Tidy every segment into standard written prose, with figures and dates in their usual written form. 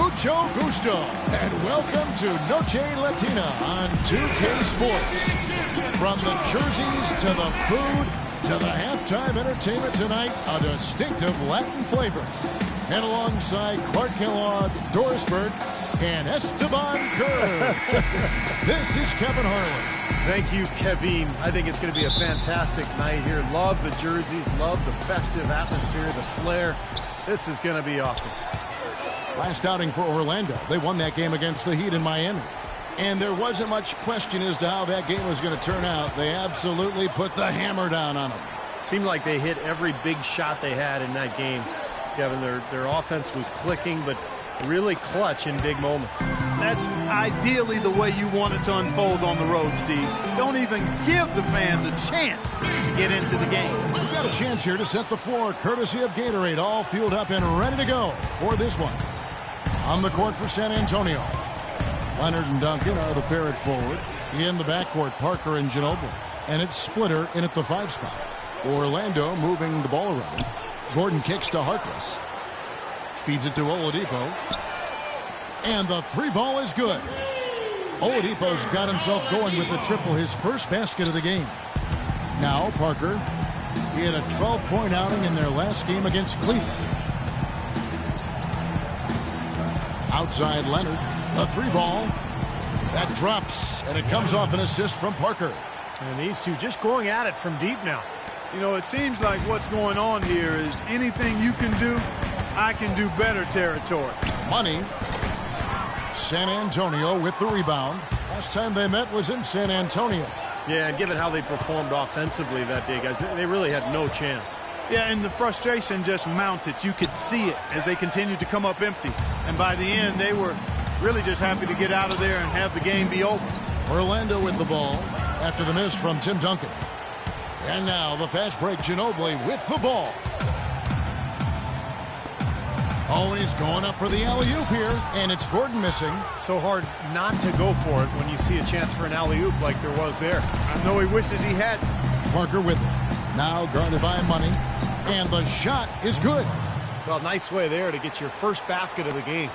Mucho gusto, and welcome to Noche Latina on 2K Sports. From the jerseys to the food to the halftime entertainment tonight, a distinctive Latin flavor. And alongside Clark Kellogg, Doris Burke, and Esteban Kerr, this is Kevin Harlan. Thank you, Kevin. I think it's going to be a fantastic night here. Love the jerseys, love the festive atmosphere, the flair. This is going to be awesome. Last outing for Orlando. They won that game against the Heat in Miami. And there wasn't much question as to how that game was going to turn out. They absolutely put the hammer down on them. Seemed like they hit every big shot they had in that game. Kevin, their offense was clicking, but really clutch in big moments. That's ideally the way you want it to unfold on the road, Steve. Don't even give the fans a chance to get into the game. We've got a chance here to set the floor, courtesy of Gatorade, all fueled up and ready to go for this one. On the court for San Antonio, Leonard and Duncan are the pair at forward. In the backcourt, Parker and Ginobili. And it's Splitter in at the 5 spot. Orlando moving the ball around. Gordon kicks to Harkless. Feeds it to Oladipo. And the 3 ball is good. Oladipo's got himself going with the triple, his first basket of the game. Now Parker, he had a 12-point outing in their last game against Cleveland. Outside Leonard, the 3 ball. That drops, and it comes off an assist from Parker. And these two just going at it from deep now. You know, it seems like what's going on here is anything you can do, I can do better territory. Money. San Antonio with the rebound. Last time they met was in San Antonio. Yeah, and given how they performed offensively that day, guys, they really had no chance. Yeah, and the frustration just mounted. You could see it as they continued to come up empty. And by the end, they were really just happy to get out of there and have the game be over. Orlando with the ball after the miss from Tim Duncan. And now the fast break, Ginobili with the ball. Always going up for the alley-oop here, and it's Gordon missing. So hard not to go for it when you see a chance for an alley-oop like there was there. I know he wishes he had. Parker with it. Now guarded by Money, and the shot is good. Well, nice way there to get your first basket of the game.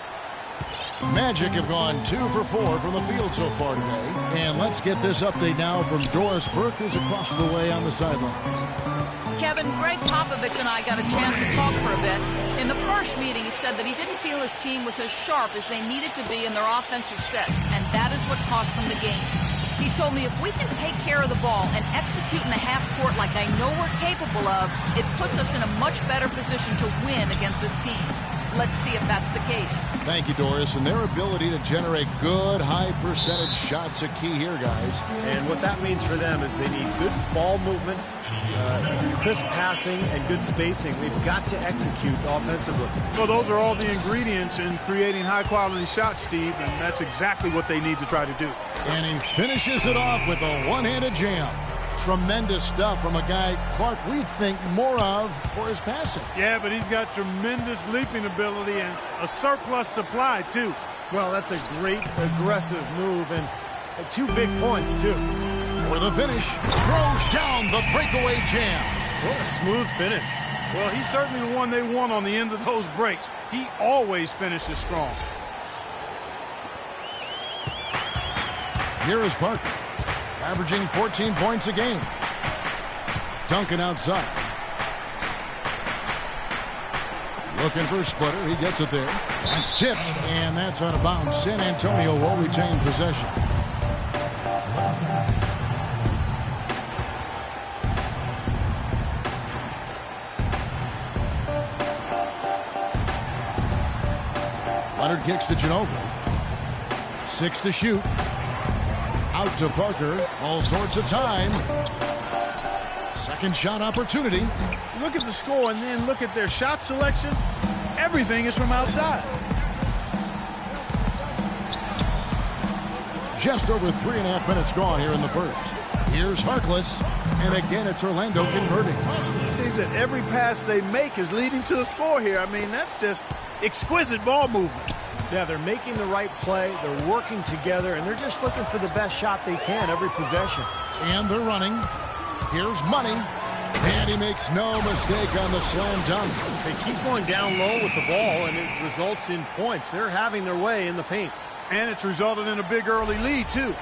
Magic have gone 2 for 4 from the field so far today. And let's get this update now from Doris Burke, who's across the way on the sideline. Kevin, Greg Popovich and I got a chance to talk for a bit. In the first meeting, he said that he didn't feel his team was as sharp as they needed to be in their offensive sets, and that is what cost them the game. He told me if we can take care of the ball and execute in the half court like I know we're capable of, it puts us in a much better position to win against this team. Let's see if that's the case. Thank you, Doris. And their ability to generate good, high-percentage shots are key here, guys. And what that means for them is they need good ball movement, crisp passing, and good spacing. They've got to execute offensively. Well, those are all the ingredients in creating high-quality shots, Steve, and that's exactly what they need to try to do. And he finishes it off with a one-handed jam. Tremendous stuff from a guy Clark we think more of for his passing. Yeah, but he's got tremendous leaping ability and a surplus supply, too. Well, that's a great aggressive move and 2 big points, too. For the finish, throws down the breakaway jam. What a smooth finish. Well, he's certainly the one they want on the end of those breaks. He always finishes strong. Here is Parker, averaging 14 points a game. Duncan outside. Looking for Splitter. He gets it there. That's tipped, and that's out of bounds. San Antonio will retain possession. Leonard kicks to Ginobili. 6 to shoot. Out to Parker. All sorts of time. Second shot opportunity. Look at the score and then look at their shot selection. Everything is from outside. Just over 3.5 minutes gone here in the first. Here's Harkless. And again, it's Orlando converting. It seems that every pass they make is leading to a score here. I mean, that's just exquisite ball movement. Yeah, they're making the right play, they're working together, and they're just looking for the best shot they can every possession. And they're running. Here's Money. And he makes no mistake on the slam dunk. They keep going down low with the ball, and it results in points. They're having their way in the paint. And it's resulted in a big early lead, too.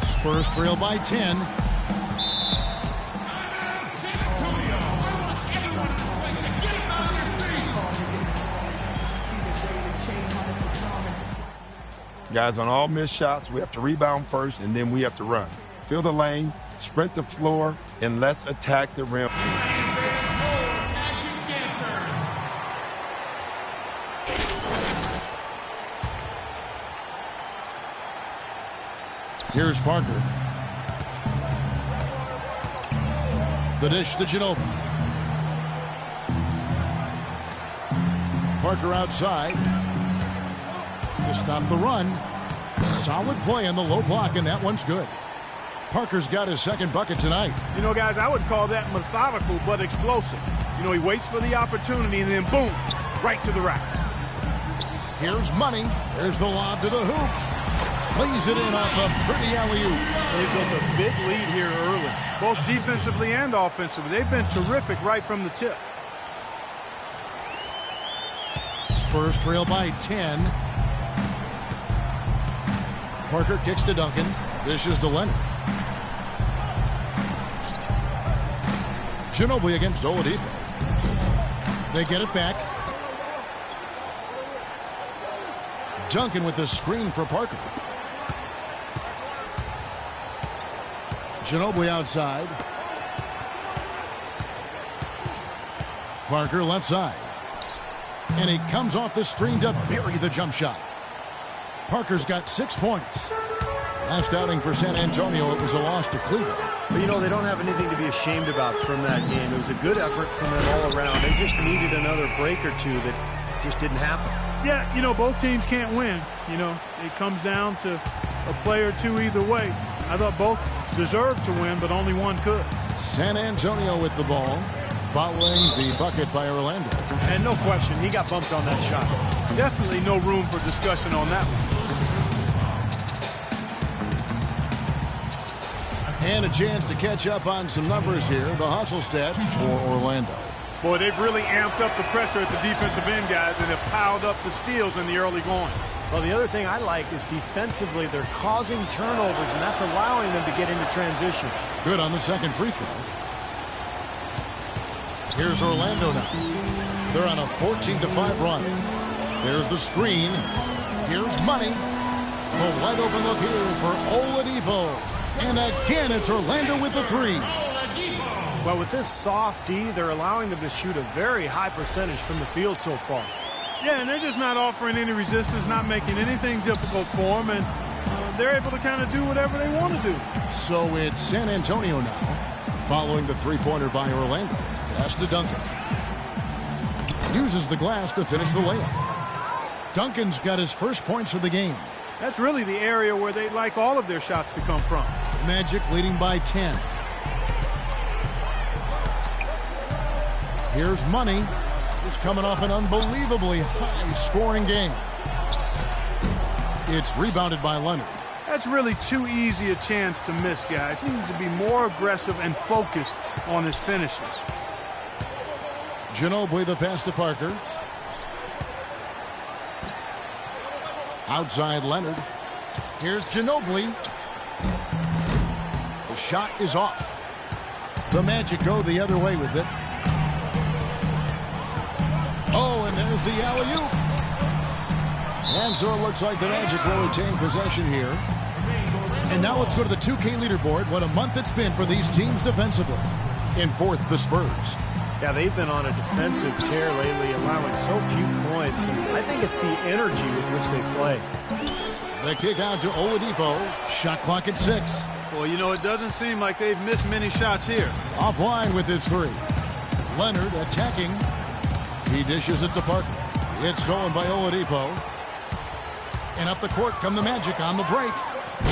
Spurs trail by 10. Guys, on all missed shots, we have to rebound first, and then we have to run. Fill the lane, sprint the floor, and let's attack the rim. Here's Parker. The dish to Ginobili. Parker outside to stop the run. Solid play on the low block, and that one's good. Parker's got his second bucket tonight. You know, guys, I would call that methodical but explosive. You know, he waits for the opportunity and then boom, right to the rack. Here's Money. There's the lob to the hoop. Lays it in off a pretty alley-oop. They've built a big lead here early. Both defensively and offensively. They've been terrific right from the tip. Spurs trail by 10. Parker kicks to Duncan. Dishes to Leonard. Ginobili against Oladipo. They get it back. Duncan with the screen for Parker. Ginobili outside. Parker left side. And he comes off the screen to bury the jump shot. Parker's got 6 points. Last outing for San Antonio, it was a loss to Cleveland. But, you know, they don't have anything to be ashamed about from that game. It was a good effort from them all around. They just needed another break or two that just didn't happen. Yeah, you know, both teams can't win. You know, it comes down to a play or two either way. I thought both deserved to win, but only one could. San Antonio with the ball, following the bucket by Orlando. And no question, he got bumped on that shot. Definitely no room for discussion on that one. And a chance to catch up on some numbers here. The hustle stats for Orlando. Boy, they've really amped up the pressure at the defensive end, guys, and have piled up the steals in the early going. Well, the other thing I like is defensively, they're causing turnovers, and that's allowing them to get into transition. Good on the second free throw. Here's Orlando now. They're on a 14-5 run. There's the screen. Here's Money. The wide open look here for Oladipo. And again, it's Orlando with the three. Well, with this soft D, they're allowing them to shoot a very high percentage from the field so far. Yeah, and they're just not offering any resistance, not making anything difficult for them, and they're able to kind of do whatever they want to do. So it's San Antonio now, following the three-pointer by Orlando. Pass to Duncan. Uses the glass to finish the layup. Duncan's got his first points of the game. That's really the area where they'd like all of their shots to come from. Magic leading by 10. Here's Money. He's coming off an unbelievably high-scoring game. It's rebounded by Leonard. That's really too easy a chance to miss, guys. He needs to be more aggressive and focused on his finishes. Ginobili the pass to Parker. Outside Leonard. Here's Ginobili. The shot is off. The Magic go the other way with it. Oh, and there's the alley-oop. And so it looks like the Magic will retain possession here. And now let's go to the 2K leaderboard. What a month it's been for these teams defensively. In fourth, the Spurs. Yeah, they've been on a defensive tear lately, allowing so few points. And I think it's the energy with which they play. The kick out to Oladipo. Shot clock at 6. Well, you know, it doesn't seem like they've missed many shots here. Offline with his three. Leonard attacking. He dishes it to Parker. It's stolen by Oladipo. And up the court come the Magic on the break.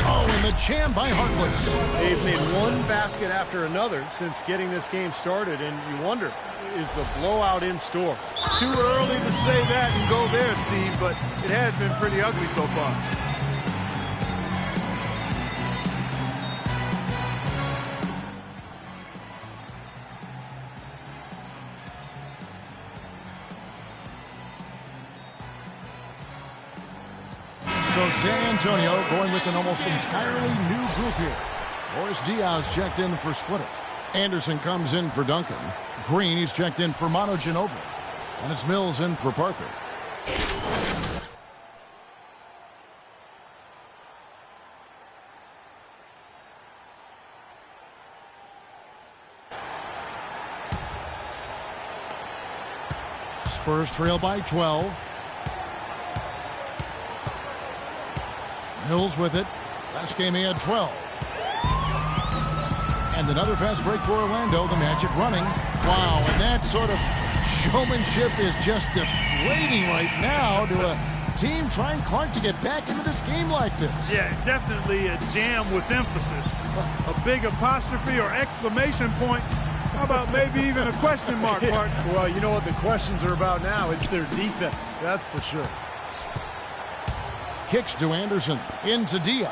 Oh, and the jam by Harkless. They've made one basket after another since getting this game started, and you wonder, is the blowout in store? Too early to say that and go there, Steve, but it has been pretty ugly so far. So San Antonio going with an almost entirely new group here. Boris Diaz checked in for Splitter. Anderson comes in for Duncan. Green, he's checked in for Manu Ginobili. And it's Mills in for Parker. Spurs trail by 12. Mills with it. Last game he had 12. And another fast break for Orlando. The Magic running. Wow, and that sort of showmanship is just deflating right now to a team trying, Clark, to get back into this game like this. Yeah, definitely a jam with emphasis. A big apostrophe or exclamation point. How about maybe even a question mark, partner? Well, you know what the questions are about now. It's their defense, that's for sure. Kicks to Anderson, into Diaz.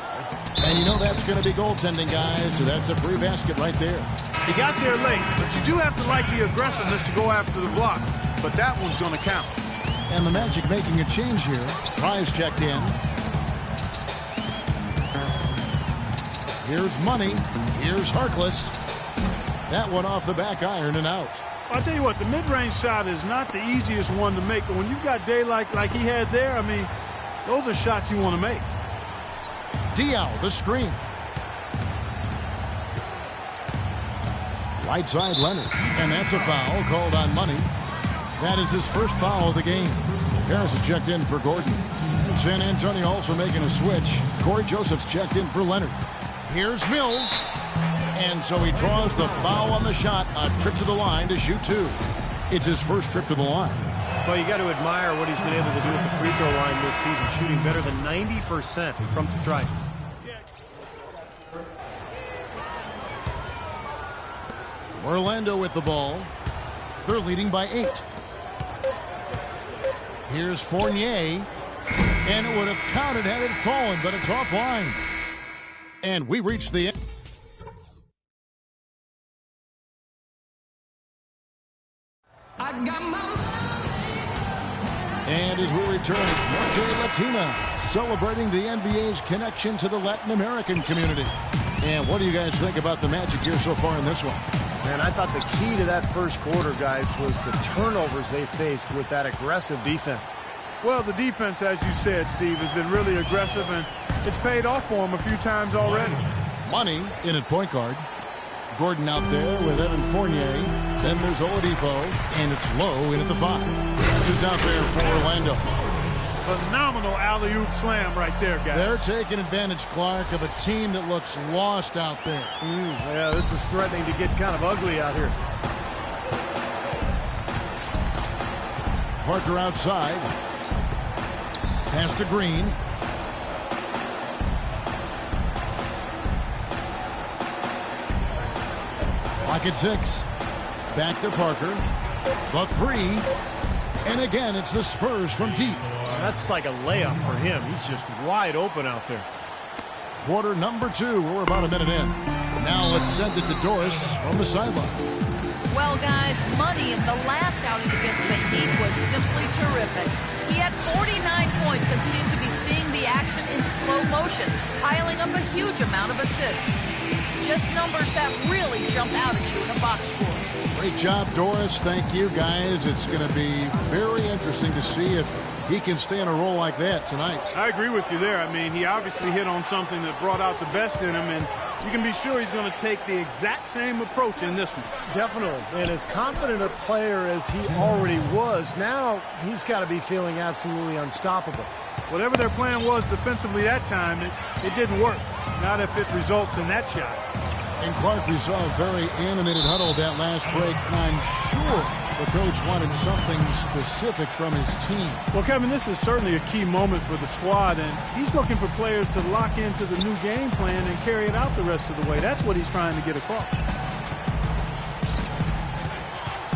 And you know that's going to be goaltending, guys, so that's a free basket right there. He got there late, but you do have to like the aggressiveness to go after the block. But that one's going to count. And the Magic making a change here. Prize checked in. Here's Money. Here's Harkless. That one off the back iron and out. I'll tell you what, the mid-range shot is not the easiest one to make, but when you've got daylight like he had there, I mean, those are shots you want to make. Diaw, the screen. Right side Leonard, and that's a foul called on Money. That is his first foul of the game. Harris has checked in for Gordon. And San Antonio also making a switch. Corey Joseph's checked in for Leonard. Here's Mills. And so he draws the foul on the shot. A trip to the line to shoot two. It's his first trip to the line. Well, you got to admire what he's been able to do at the free throw line this season, shooting better than 90% from strikes. Orlando with the ball. They're leading by 8. Here's Fournier. And it would have counted had it fallen, but it's offline. And we reach the end. And as we return, Noche Latina, celebrating the NBA's connection to the Latin American community. And what do you guys think about the Magic here so far in this one? Man, I thought the key to that first quarter, guys, was the turnovers they faced with that aggressive defense. Well, the defense, as you said, Steve, has been really aggressive, and it's paid off for them a few times already. Money in at point guard. Gordon out there with Evan Fournier. Then there's Oladipo, and it's Low in at the 5. This is out there for Orlando. Phenomenal alley-oop slam right there, guys. They're taking advantage, Clark, of a team that looks lost out there. Yeah, this is threatening to get kind of ugly out here. Parker outside. Pass to Green. Lock at 6. Back to Parker. The 3. And again, it's the Spurs from deep. That's like a layup for him. He's just wide open out there. Quarter number 2. We're about a minute in. Now let's send it to Doris from the sideline. Well, guys, Money in the last outing against the Heat was simply terrific. He had 49 points and seemed to be seeing the action in slow motion, piling up a huge amount of assists. Just numbers that really jump out at you in a box score. Great job, Doris. Thank you, guys. It's going to be very interesting to see if he can stay in a role like that tonight. I agree with you there. I mean, he obviously hit on something that brought out the best in him, and you can be sure he's going to take the exact same approach in this one. Definitely. And as confident a player as he already was, now he's got to be feeling absolutely unstoppable. Whatever their plan was defensively that time, it didn't work. Not if it results in that shot. And Clark, we saw a very animated huddle that last break, and I'm sure the coach wanted something specific from his team. Well, Kevin, this is certainly a key moment for the squad, and he's looking for players to lock into the new game plan and carry it out the rest of the way. That's what he's trying to get across.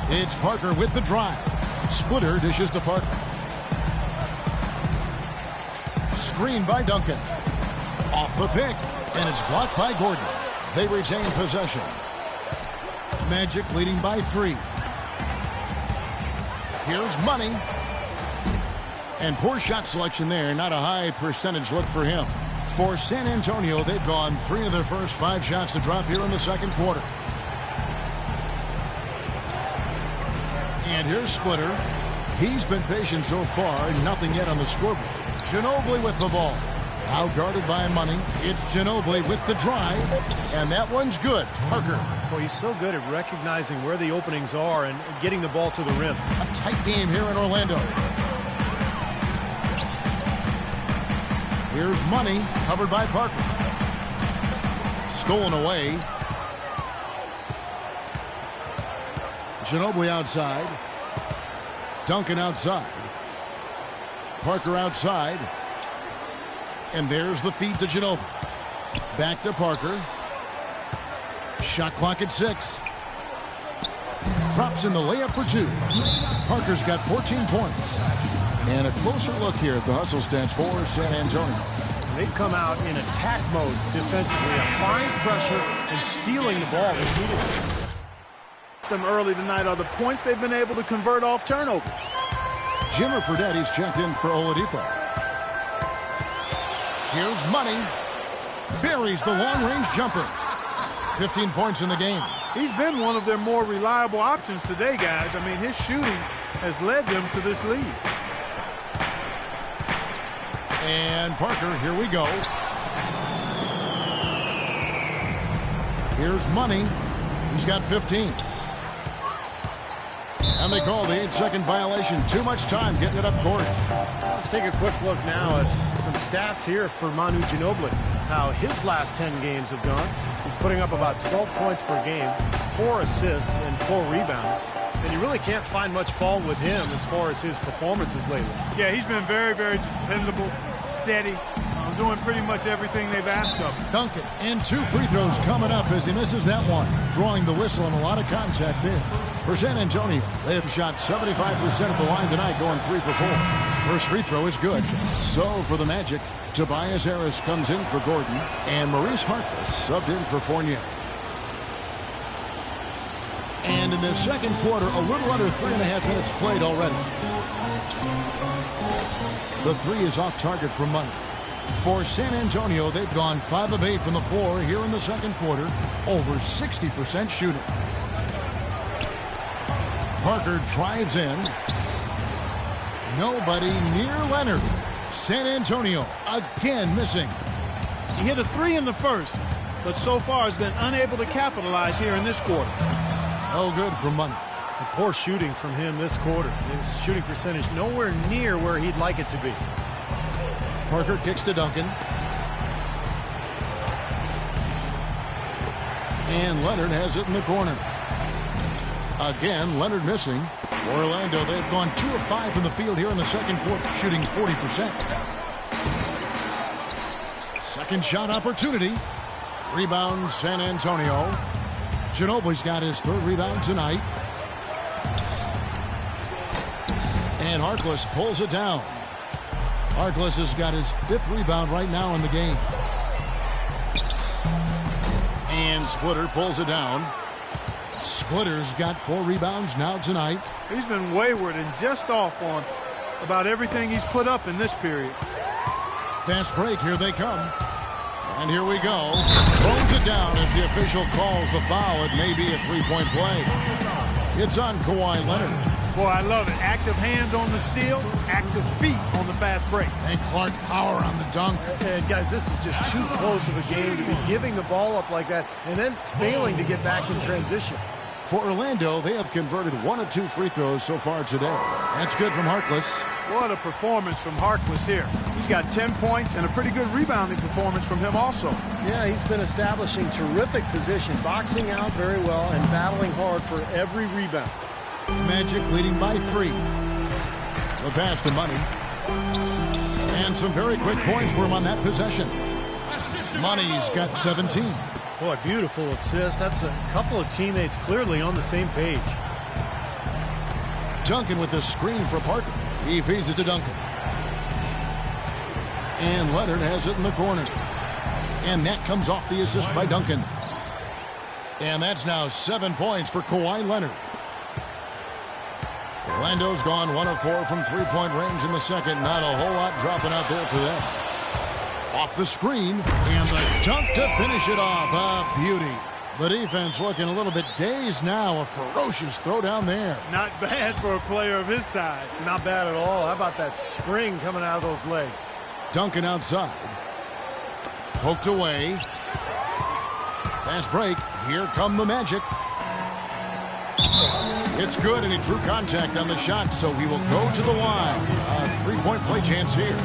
It's Parker with the drive. Splitter dishes to Parker. Screen by Duncan. Off the pick, and it's blocked by Gordon. They retain possession. Magic leading by 3. Here's Money. And poor shot selection there. Not a high percentage look for him. For San Antonio, they've gone 3 of their first 5 shots to drop here in the second quarter. And here's Splitter. He's been patient so far. Nothing yet on the scoreboard. Ginobili with the ball. Out guarded by Money. It's Ginobili with the drive. And that one's good. Parker. Well, he's so good at recognizing where the openings are and getting the ball to the rim. A tight game here in Orlando. Here's Money, covered by Parker. Stolen away. Ginobili outside. Duncan outside. Parker outside. And there's the feed to Ginobili. Back to Parker. Shot clock at 6. Drops in the layup for 2. Parker's got 14 points. And a closer look here at the hustle stats for San Antonio. They've come out in attack mode defensively, applying pressure and stealing the ball. Them early tonight are the points they've been able to convert off turnover. Jimmer Fredette, he's checked in for Oladipo. Here's Money. Buries the long-range jumper. 15 points in the game. He's been one of their more reliable options today, guys. I mean, his shooting has led them to this lead. And Parker, here we go. Here's Money. He's got 15. And they call the 8-second violation. Too much time getting it up court. Let's take a quick look now at some stats here for Manu Ginobili. How his last 10 games have gone. He's putting up about 12 points per game, 4 assists, and 4 rebounds. And you really can't find much fault with him as far as his performances lately. Yeah, he's been very, very dependable, steady, doing pretty much everything they've asked of him. Duncan, and 2 free throws coming up as he misses that one. Drawing the whistle and a lot of contact there. For San Antonio, they have shot 75% at the line tonight, going 3 for 4. First free throw is good. So for the Magic, Tobias Harris comes in for Gordon, and Maurice Harkless subbed in for Fournier. And in the second quarter, a little under 3.5 minutes played already. The 3 is off target for Money. For San Antonio, they've gone 5 of 8 from the floor here in the second quarter, over 60% shooting. Parker drives in. Nobody near Leonard. San Antonio again missing. He hit a 3 in the first, but so far has been unable to capitalize here in this quarter. No good for Money. And poor shooting from him this quarter. His shooting percentage nowhere near where he'd like it to be. Parker kicks to Duncan. And Leonard has it in the corner. Again, Leonard missing. Orlando, they've gone 2 of 5 from the field here in the second quarter, shooting 40%. Second shot opportunity. Rebound San Antonio. Ginobili's got his 3rd rebound tonight. And Harkless pulls it down. Harkless has got his 5th rebound right now in the game. And Splitter pulls it down. Splitter's got 4 rebounds now tonight. He's been wayward and just off on about everything he's put up in this period. Fast break, here they come. And here we go. Throws it down as the official calls the foul. It may be a 3-point play. It's on Kawhi Leonard. Boy, I love it. Active hands on the steal, active feet on the fast break. And Clark power on the dunk. And guys, this is just too close of a game to be giving the ball up like that and then failing to get back in transition. For Orlando, they have converted 1 of 2 free throws so far today. That's good from Harkless. What a performance from Harkless here. He's got 10 points and a pretty good rebounding performance from him also. Yeah, he's been establishing terrific position, boxing out very well and battling hard for every rebound. Magic leading by 3. The pass to Money. And some very quick points for him on that possession. Money's got 17. Boy, beautiful assist. That's a couple of teammates clearly on the same page. Duncan with the screen for Parker. He feeds it to Duncan. And Leonard has it in the corner. And that comes off the assist by Duncan. And that's now 7 points for Kawhi Leonard. Orlando's gone 1 of 4 from three-point range in the second. Not a whole lot dropping out there for them. Off the screen, and the dunk to finish it off. A beauty. The defense looking a little bit dazed now. A ferocious throw down there. Not bad for a player of his size. Not bad at all. How about that spring coming out of those legs? Duncan outside. Poked away. Fast break. Here come the Magic. It's good, and he drew contact on the shot, so he will go to the line. A three-point play chance here.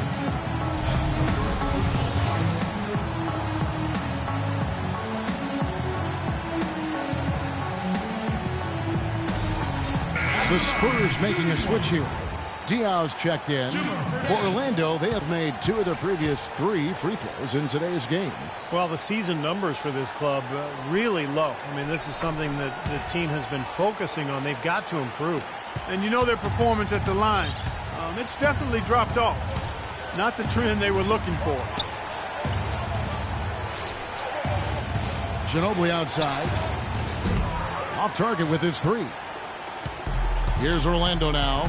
The Spurs making a switch here. Diaw's checked in. For Orlando, they have made 2 of their previous 3 free throws in today's game. Well, the season numbers for this club really low. I mean, this is something that the team has been focusing on. They've got to improve. And you know their performance at the line. It's definitely dropped off. Not the trend they were looking for. Ginobili outside. Off target with his 3. Here's Orlando now.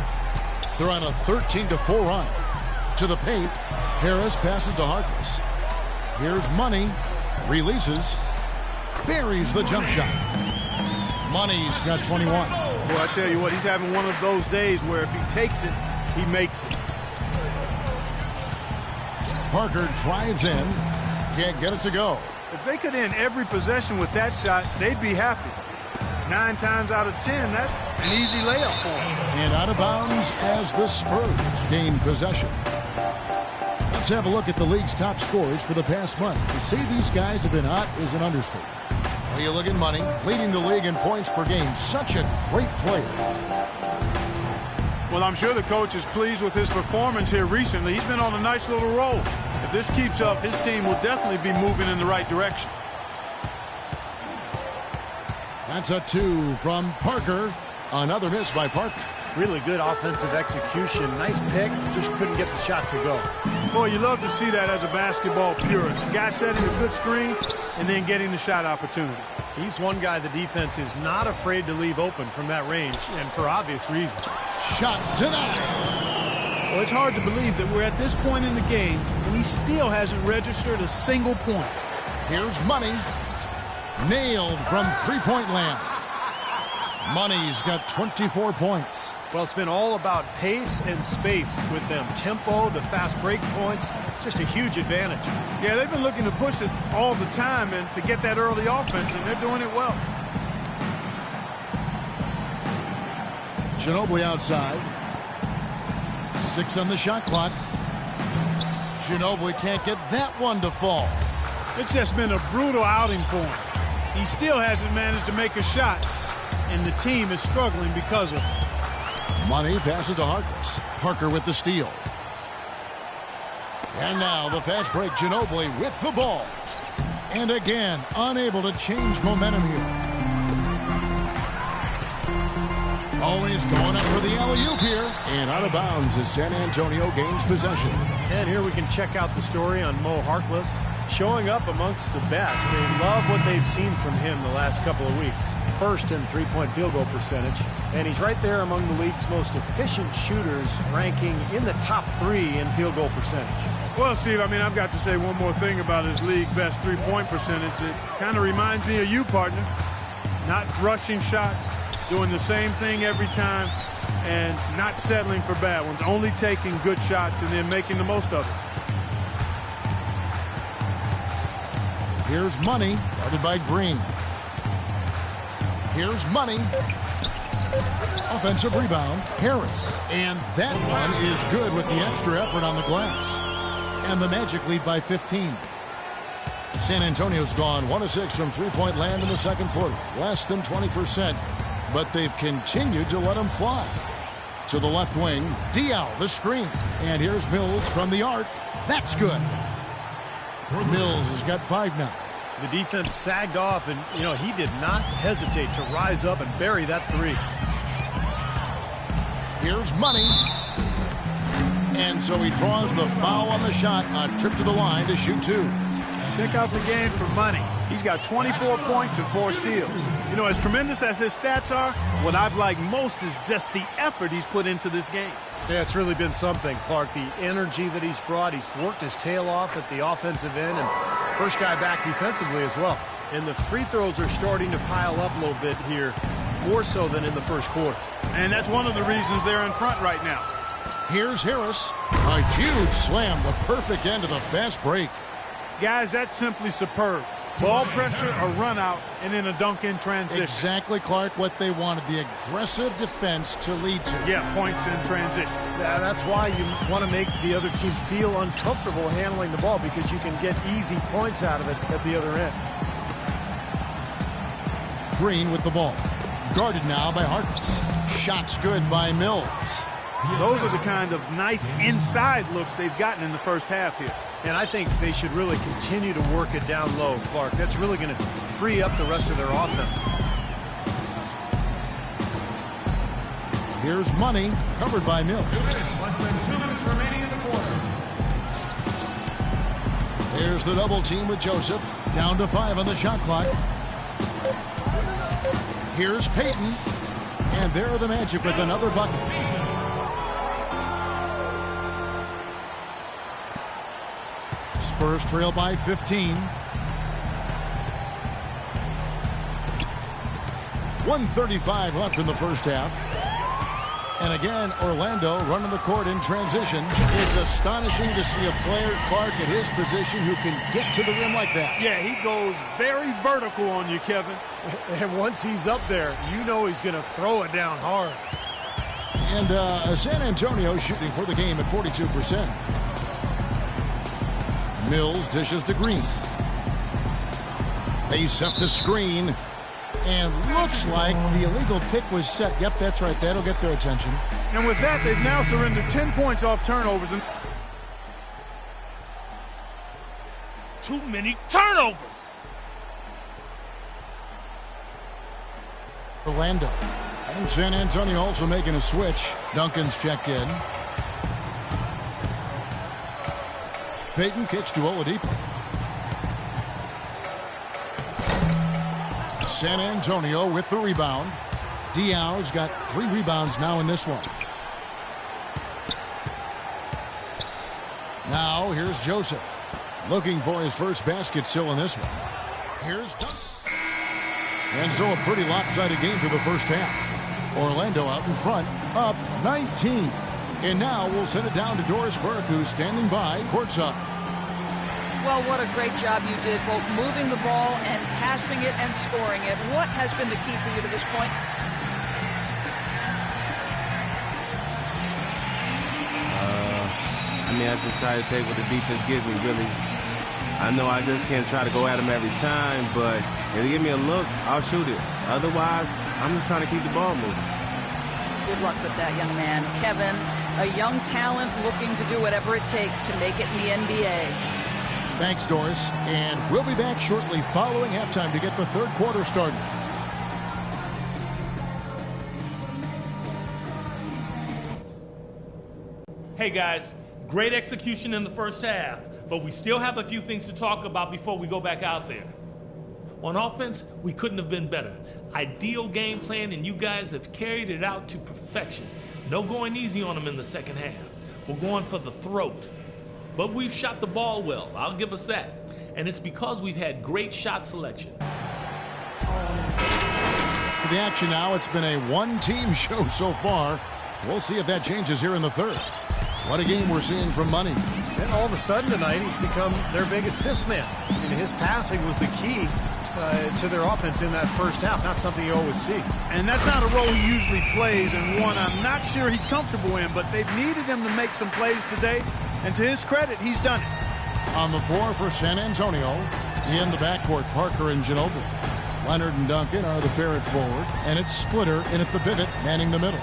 They're on a 13-4 run. To the paint. Harris passes to Harkless. Here's Money. Releases. Buries the jump shot. Money's got 21. Well, I tell you what, he's having one of those days where if he takes it, he makes it. Parker drives in. Can't get it to go. If they could end every possession with that shot, they'd be happy. 9 times out of 10, that's an easy layup for him. And out of bounds as the Spurs gain possession. Let's have a look at the league's top scorers for the past month. To say these guys have been hot is an understatement. Well, you look at Money, leading the league in points per game. Such a great player. Well, I'm sure the coach is pleased with his performance here recently. He's been on a nice little roll. If this keeps up, his team will definitely be moving in the right direction. That's a 2 from Parker. Another miss by Parker. Really good offensive execution. Nice pick. Just couldn't get the shot to go. Boy, you love to see that as a basketball purist. A guy setting a good screen and then getting the shot opportunity. He's one guy the defense is not afraid to leave open from that range, and for obvious reasons. Shot denied. Well, it's hard to believe that we're at this point in the game and he still hasn't registered a single point. Here's Money. Nailed from three-point land. Money's got 24 points. Well, it's been all about pace and space with them. Tempo, the fast break points, just a huge advantage. Yeah, they've been looking to push it all the time and to get that early offense, and they're doing it well. Ginobili outside. 6 on the shot clock. Ginobili can't get that one to fall. It's just been a brutal outing for him. He still hasn't managed to make a shot, and the team is struggling because of it. Money passes to Harkless. Parker with the steal. And now the fast break. Ginobili with the ball. And again, unable to change momentum here. Always going up for the alley-oop here. And out of bounds as San Antonio gains possession. And here we can check out the story on Mo Harkless. Showing up amongst the best. They love what they've seen from him the last couple of weeks. First in three-point field goal percentage. And he's right there among the league's most efficient shooters, ranking in the top 3 in field goal percentage. Well, Steve, I mean, I've got to say one more thing about his league best three-point percentage. It kind of reminds me of you, partner. Not rushing shots, doing the same thing every time, and not settling for bad ones. Only taking good shots and then making the most of it. Here's Money, guarded by Green. Here's Money. Offensive rebound, Harris. And that one is good with the extra effort on the glass. And the Magic lead by 15. San Antonio's gone 1 of 6 from three-point land in the second quarter. Less than 20%, but they've continued to let them fly. To the left wing, Diaw, the screen. And here's Mills from the arc. That's good. Mills has got 5 now. The defense sagged off, and, you know, he did not hesitate to rise up and bury that 3. Here's Money. And so he draws the foul on the shot. A trip to the line to shoot 2. Check out the game for money. He's got 24 points and 4 steals. You know, as tremendous as his stats are, what I've liked most is just the effort he's put into this game. Yeah, it's really been something, Clark. The energy that he's brought. He's worked his tail off at the offensive end and first guy back defensively as well. And the free throws are starting to pile up a little bit here, more so than in the first quarter. And that's one of the reasons they're in front right now. Here's Harris. A huge slam, the perfect end of the fast break. Guys, that's simply superb. Ball pressure, a run out, and then a dunk in transition. Exactly, Clark, what they wanted. The aggressive defense to lead to. Yeah, points in transition. Yeah, that's why you want to make the other team feel uncomfortable handling the ball, because you can get easy points out of it at the other end. Green with the ball. Guarded now by Harkless. Shots good by Mills. Those are the kind of nice inside looks they've gotten in the first half here. And I think they should really continue to work it down low, Clark. That's really going to free up the rest of their offense. Here's Money, covered by Mills. 2 minutes, less than 2 minutes remaining in the quarter. There's the double team with Joseph. Down to 5 on the shot clock. Here's Payton. And there are the Magic with another bucket. Spurs trail by 15. 1:35 left in the first half. And again, Orlando running the court in transition. It's astonishing to see a player, Clark, at his position who can get to the rim like that. Yeah, he goes very vertical on you, Kevin. And once he's up there, you know he's going to throw it down hard. And San Antonio shooting for the game at 42%. Mills dishes to Green. They set the screen. And looks like the illegal pick was set. Yep, that's right. That'll get their attention. And with that, they've now surrendered 10 points off turnovers. And too many turnovers. Orlando. And San Antonio also making a switch. Duncan's checked in. Payton kicks to Oladipo. San Antonio with the rebound. Diaw's got 3 rebounds now in this one. Now here's Joseph. Looking for his first basket still in this one. Here's Duncan. And so a pretty lopsided game for the first half. Orlando out in front, up 19. And now we'll send it down to Doris Burke, who's standing by courtside. Well, what a great job you did, both moving the ball and passing it and scoring it. What has been the key for you to this point? I just try to take what the defense gives me, really. I know I just can't try to go at them every time, but if they give me a look, I'll shoot it. Otherwise, I'm just trying to keep the ball moving. Good luck with that, young man. Kevin, a young talent looking to do whatever it takes to make it in the NBA. Thanks, Doris. And we'll be back shortly following halftime to get the third quarter started. Hey, guys, great execution in the first half, but we still have a few things to talk about before we go back out there. On offense, we couldn't have been better. Ideal game plan, and you guys have carried it out to perfection. No going easy on them in the second half. We're going for the throat. But we've shot the ball well, I'll give us that. And it's because we've had great shot selection. For the action now, it's been a one-team show so far. We'll see if that changes here in the third. What a game we're seeing from Money. And all of a sudden tonight, he's become their big assist man. I mean, his passing was the key to their offense in that first half. Not something you always see. And that's not a role he usually plays, and one I'm not sure he's comfortable in, but they've needed him to make some plays today. And to his credit, he's done it. On the floor for San Antonio, in the backcourt, Parker and Ginobili. Leonard and Duncan are the pair at forward, and it's Splitter in at the pivot, manning the middle.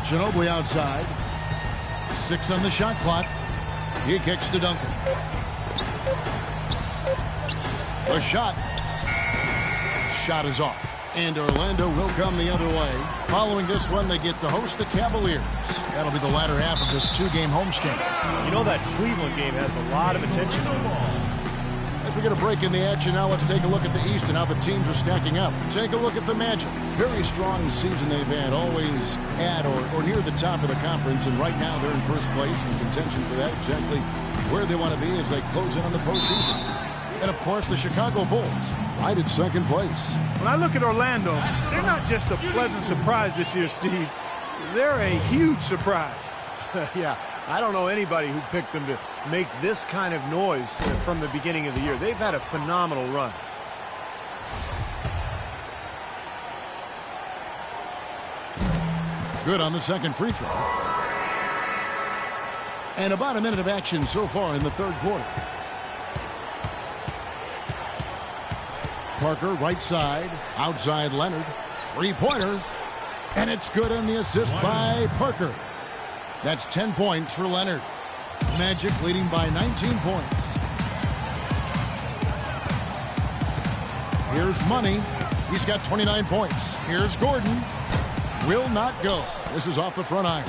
Ginobili outside. 6 on the shot clock. He kicks to Duncan. The shot. Shot is off. And Orlando will come the other way. Following this one, they get to host the Cavaliers. That'll be the latter half of this two-game homestand. You know that Cleveland game has a lot of attention. As we get a break in the action now, let's take a look at the East and how the teams are stacking up. Take a look at the Magic. Very strong season they've had, always at or near the top of the conference, and right now they're in first place in contention for that, exactly where they want to be as they close in on the postseason. And, of course, the Chicago Bulls, right at second place. When I look at Orlando, they're not just a pleasant surprise this year, Steve. They're a huge surprise. Yeah, I don't know anybody who picked them to make this kind of noise from the beginning of the year. They've had a phenomenal run. Good on the second free throw. And about a minute of action so far in the third quarter. Parker, right side, outside Leonard, three-pointer, and it's good on the assist by Parker. That's 10 points for Leonard. Magic leading by 19 points. Here's Money. He's got 29 points. Here's Gordon. Will not go. This is off the front iron.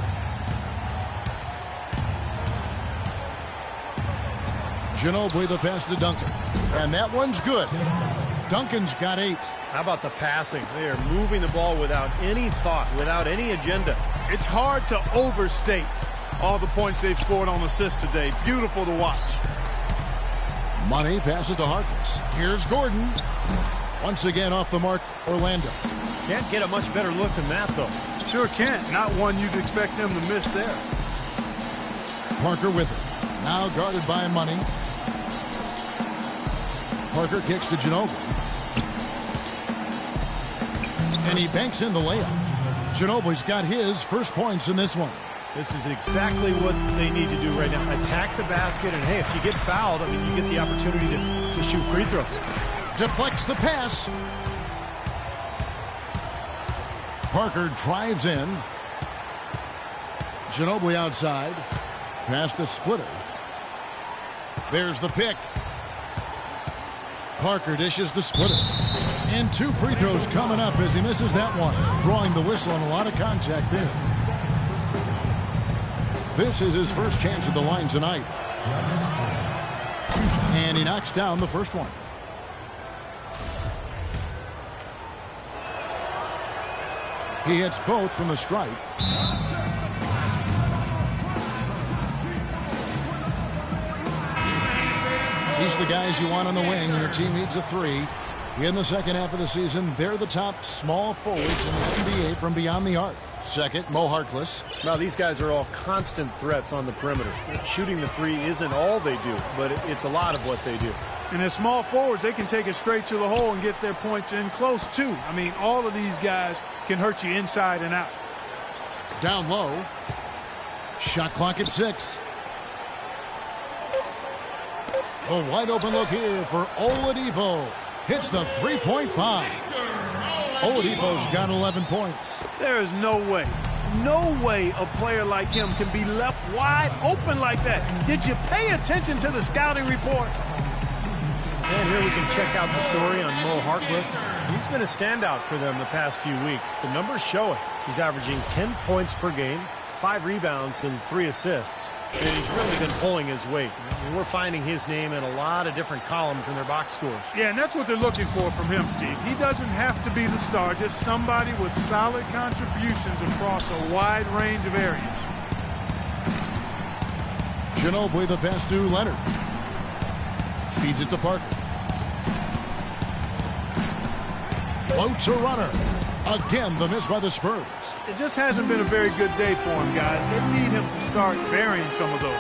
Ginobili the pass to Duncan. And that one's good. Duncan's got 8. How about the passing? They are moving the ball without any thought, without any agenda. It's hard to overstate all the points they've scored on assists today. Beautiful to watch. Money passes to Harkless. Here's Gordon. Once again off the mark, Orlando. Can't get a much better look than that, though. Sure can't. Not one you'd expect them to miss there. Parker with it. Now guarded by Money. Parker kicks to Ginobili. And he banks in the layup. Ginobili's got his first points in this one. This is exactly what they need to do right now. Attack the basket, and hey, if you get fouled, I mean, you get the opportunity to shoot free throws. Deflects the pass. Parker drives in. Ginobili outside. Pass to Splitter. There's the pick. Parker dishes to Splitter. And 2 free throws coming up as he misses that one. Drawing the whistle on a lot of contact there. This is his first chance at the line tonight. And he knocks down the first one. He hits both from the stripe. These are the guys you want on the wing when your team needs a 3. In the second half of the season, they're the top small forwards in the NBA from beyond the arc. Second, Mo Harkless. Now, these guys are all constant threats on the perimeter. Shooting the 3 isn't all they do, but it's a lot of what they do. And as small forwards, they can take it straight to the hole and get their points in close, too. I mean, all of these guys can hurt you inside and out. Down low. Shot clock at 6. A wide open look here for Oladipo. Hits the three-point bomb. Oladipo's got 11 points. There is no way a player like him can be left wide open like that. Did you pay attention to the scouting report? And here we can check out the story on Mo Harkless. He's been a standout for them the past few weeks. The numbers show it. He's averaging 10 points per game, 5 rebounds, and 3 assists. And he's really been pulling his weight. I mean, we're finding his name in a lot of different columns in their box scores. Yeah, and that's what they're looking for from him, Steve. He doesn't have to be the star, just somebody with solid contributions across a wide range of areas. Ginobili the pass to Leonard. Feeds it to Parker. Floats a runner. Again, the miss by the Spurs. It just hasn't been a very good day for him, guys. They need him to start burying some of those.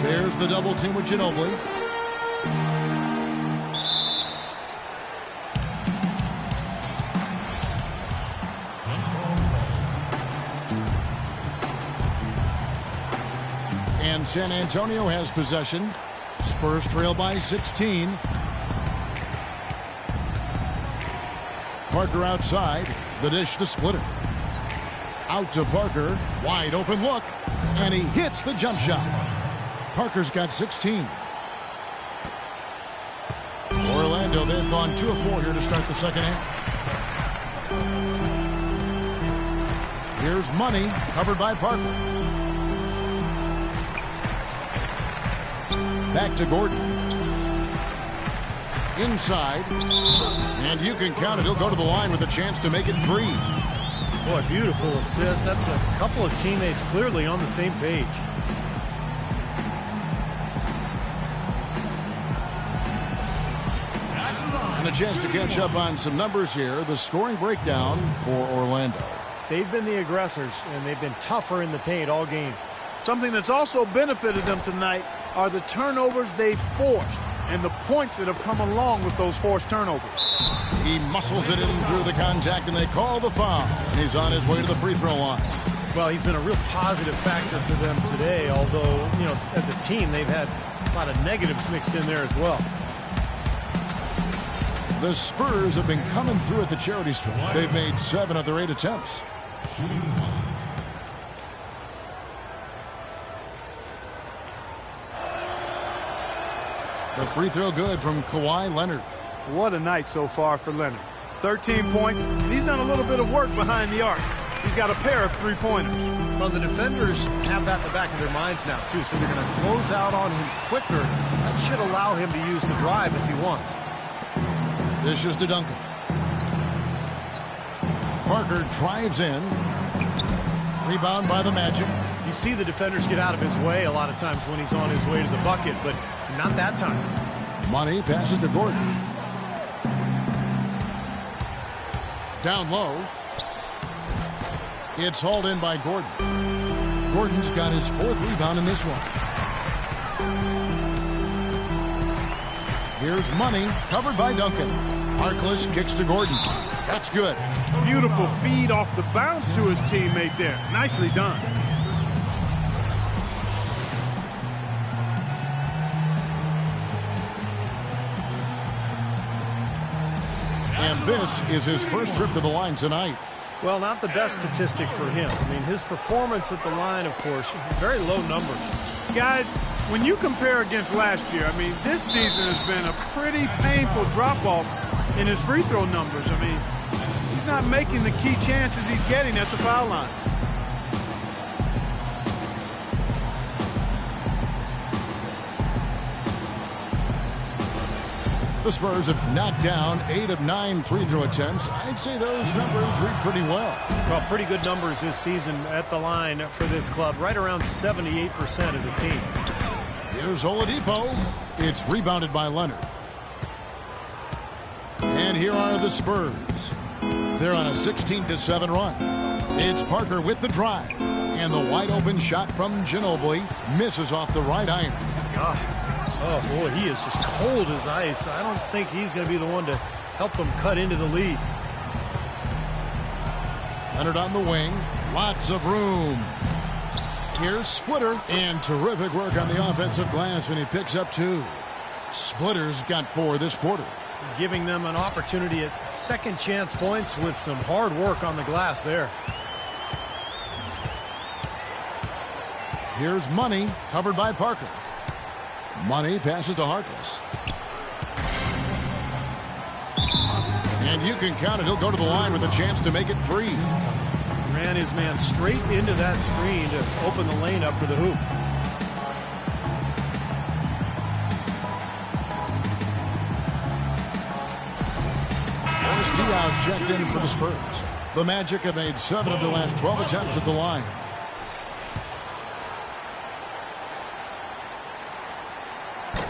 There's the double team with Ginobili. And San Antonio has possession. Spurs trail by 16. Parker outside. The dish to Splitter. Out to Parker. Wide open look. And he hits the jump shot. Parker's got 16. Orlando they've gone 2 of 4 here to start the second half. Here's Money, covered by Parker. Back to Gordon. Inside. And you can count it. He'll go to the line with a chance to make it 3. Boy, beautiful assist. That's a couple of teammates clearly on the same page. And a chance to catch up on some numbers here. The scoring breakdown for Orlando. They've been the aggressors, and they've been tougher in the paint all game. Something that's also benefited them tonight are the turnovers they've forced and the points that have come along with those forced turnovers. He muscles it in through the contact, and they call the foul. And he's on his way to the free throw line. Well, he's been a real positive factor for them today, although, you know, as a team, they've had a lot of negatives mixed in there as well. The Spurs have been coming through at the charity stripe. They've made 7 of their 8 attempts. The free throw good from Kawhi Leonard. What a night so far for Leonard. 13 points, and he's done a little bit of work behind the arc. He's got a pair of three-pointers. Well, the defenders have that in the back of their minds now, too, so they're going to close out on him quicker. That should allow him to use the drive if he wants. This is to Duncan. Parker drives in. Rebound by the Magic. You see the defenders get out of his way a lot of times when he's on his way to the bucket, but not that time. Money passes to Gordon. Down low. It's hauled in by Gordon. Gordon's got his 4th rebound in this one. Here's Money, covered by Duncan. Harkless kicks to Gordon. That's good. Beautiful feed off the bounce to his teammate there. Nicely done. And this is his first trip to the line tonight. Well, not the best statistic for him. I mean, his performance at the line, of course, very low numbers. Guys, when you compare against last year, I mean, this season has been a pretty painful drop-off in his free throw numbers. I mean, he's not making the key chances he's getting at the foul line. The Spurs have knocked down 8 of 9 free throw attempts. I'd say those numbers read pretty well. Well, pretty good numbers this season at the line for this club. Right around 78% as a team. Here's Oladipo. It's rebounded by Leonard. And here are the Spurs. They're on a 16-7 run. It's Parker with the drive. And the wide open shot from Ginobili misses off the right iron. Oh, boy, he is just cold as ice. I don't think he's going to be the one to help them cut into the lead. Leonard on the wing. Lots of room. Here's Splitter. And terrific work on the offensive glass, and he picks up 2. Splitter's got 4 this quarter. Giving them an opportunity at second chance points with some hard work on the glass there. Here's Money, covered by Parker. Money passes to Harkless. And you can count it. He'll go to the line with a chance to make it 3. Ran his man straight into that screen to open the lane up for the hoop. Boris Diaz checked in for the Spurs. The Magic have made 7 of their last 12 attempts at the line.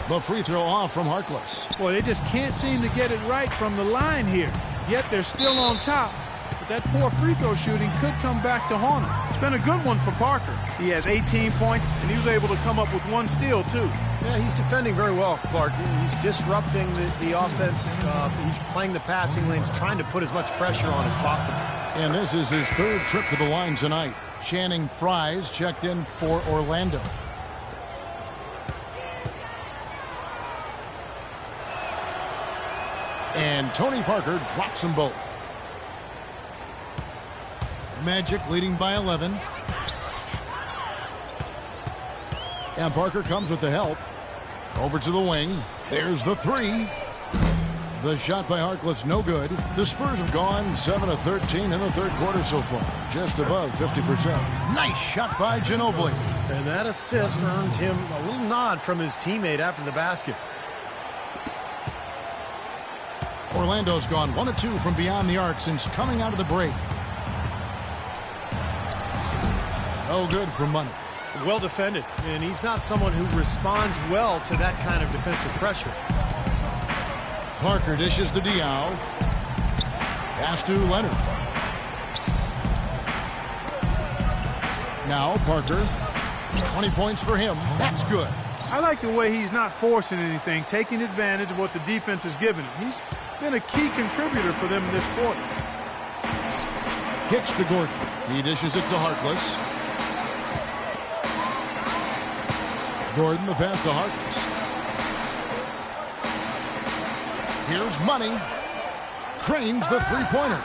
The free throw off from Harkless. Boy, they just can't seem to get it right from the line here. Yet they're still on top. But that poor free throw shooting could come back to haunt him. It's been a good one for Parker. He has 18 points, and he was able to come up with 1 steal, too. Yeah, he's defending very well, Clark. He's disrupting the offense. He's playing the passing lanes, trying to put as much pressure on as possible. And this is his 3rd trip to the line tonight. Channing Frye's checked in for Orlando. And Tony Parker drops them both. Magic leading by 11. And Parker comes with the help. Over to the wing. There's the 3. The shot by Harkless, no good. The Spurs have gone 7 of 13 in the third quarter so far, just above 50%. Nice shot by Ginobili. And that assist earned him a little nod from his teammate after the basket. Orlando's gone 1 of 2 from beyond the arc since coming out of the break. No good from Money. Well defended, and he's not someone who responds well to that kind of defensive pressure. Parker dishes to Diaw. Pass to Leonard. Now Parker. 20 points for him. That's good. I like the way he's not forcing anything, taking advantage of what the defense has given him. He's been a key contributor for them in this quarter. Kicks to Gordon. He dishes it to Harkless. Gordon, the pass to Harkless. Here's Money. Cranes the three-pointer.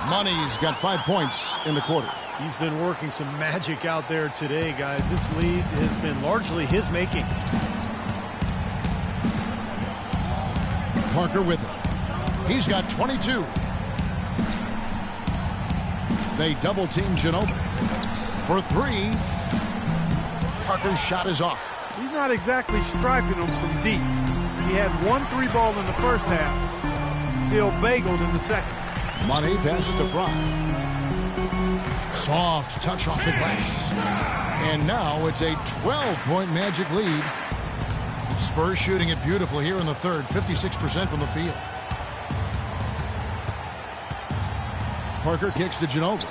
Money's got 5 points in the quarter. He's been working some magic out there today, guys. This lead has been largely his making. Parker with it. He's got 22. They double-team Ginobili. For 3. Parker's shot is off. He's not exactly striping them from deep. He had 1 3-ball in the first half. Still bagels in the second. Money passes to Fry. Soft touch off the glass. And now it's a 12-point Magic lead. Spurs shooting it beautifully here in the third. 56% from the field. Parker kicks to Ginobili.